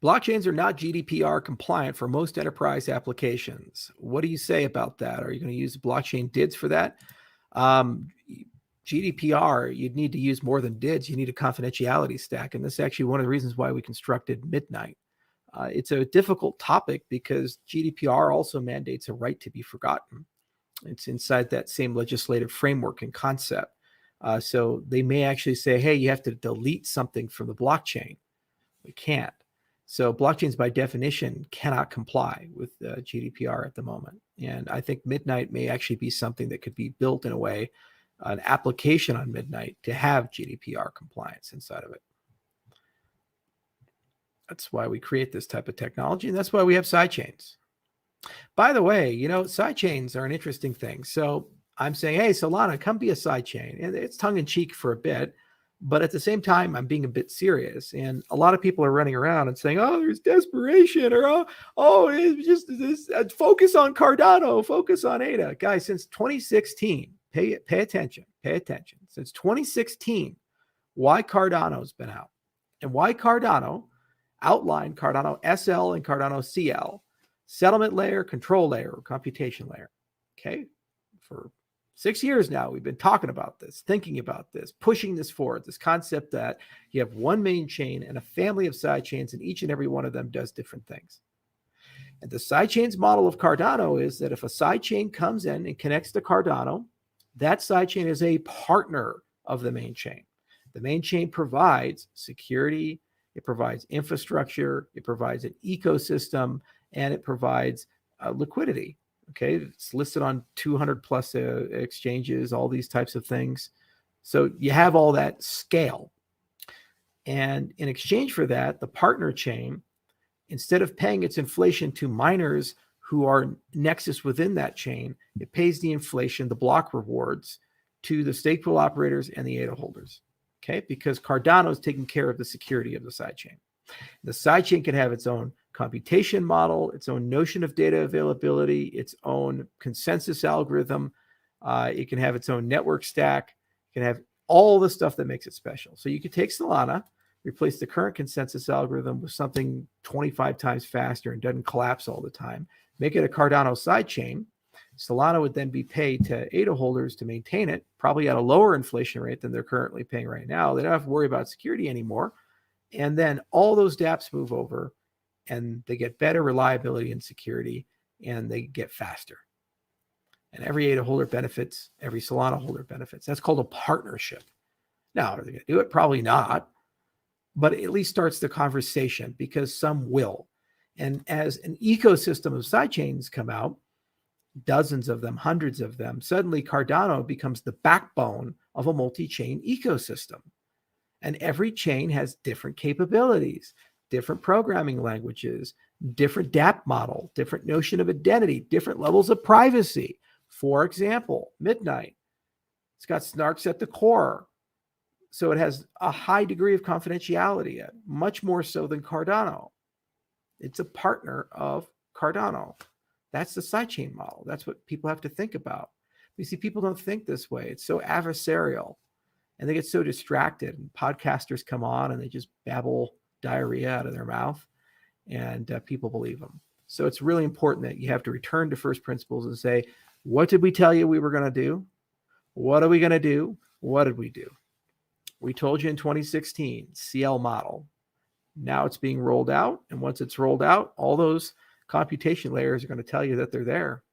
Blockchains are not GDPR compliant for most enterprise applications. What do you say about that? Are you going to use blockchain DIDs for that? Um, GDPR, you'd need to use more than DIDs. You need a confidentiality stack. And this is actually one of the reasons why we constructed Midnight. It's a difficult topic because GDPR also mandates a right to be forgotten. It's inside that same legislative framework and concept. So they may actually say, hey, you have to delete something from the blockchain. We can't. So blockchains by definition cannot comply with GDPR at the moment. And I think Midnight may actually be something that could be built in a way, an application on Midnight to have GDPR compliance inside of it. That's why we create this type of technology. And that's why we have sidechains. By the way, sidechains are an interesting thing. So I'm saying, hey, Solana, come be a sidechain. And it's tongue in cheek for a bit. But at the same time, I'm being a bit serious. And a lot of people are running around and saying, oh, there's desperation, or it's just this focus on Cardano, focus on ADA. Guys, since 2016, pay attention. Since 2016, why Cardano's been out and why Cardano outlined Cardano SL and Cardano CL, settlement layer, control layer, or computation layer. Okay. For 6 years now, we've been talking about this, thinking about this, pushing this forward, this concept that you have one main chain and a family of side chains, and each and every one of them does different things. And the sidechains model of Cardano is that if a sidechain comes in and connects to Cardano, that sidechain is a partner of the main chain. The main chain provides security, it provides infrastructure, it provides an ecosystem, and it provides liquidity. Okay, it's listed on 200 plus exchanges, all these types of things. So you have all that scale. And in exchange for that, the partner chain, instead of paying its inflation to miners who are nexus within that chain, it pays the inflation, the block rewards, to the stake pool operators and the ADA holders. Okay, because Cardano is taking care of the security of the sidechain. The sidechain can have its own computation model, its own notion of data availability, its own consensus algorithm. It can have its own network stack. It can have all the stuff that makes it special. So you could take Solana, replace the current consensus algorithm with something 25 times faster and doesn't collapse all the time, make it a Cardano sidechain. Solana would then be paid to ADA holders to maintain it, probably at a lower inflation rate than they're currently paying right now. They don't have to worry about security anymore. And then all those dApps move over and they get better reliability and security, and they get faster. And every ADA holder benefits, every Solana holder benefits. That's called a partnership. Now, are they going to do it? Probably not. But it at least starts the conversation because some will. And as an ecosystem of sidechains come out, dozens of them, hundreds of them, suddenly Cardano becomes the backbone of a multi-chain ecosystem. And every chain has different capabilities, different programming languages, different dApp model, different notion of identity, different levels of privacy. For example, Midnight, it's got snarks at the core. So it has a high degree of confidentiality, much more so than Cardano. It's a partner of Cardano. That's the sidechain model. That's what people have to think about. You see, people don't think this way. It's so adversarial. And they get so distracted. And podcasters come on and they just babble diarrhea out of their mouth. And people believe them. So it's really important that you have to return to first principles and say, what did we tell you we were going to do? What are we going to do? What did we do? We told you in 2016, CL model. Now it's being rolled out. And once it's rolled out, all those computation layers are going to tell you that they're there.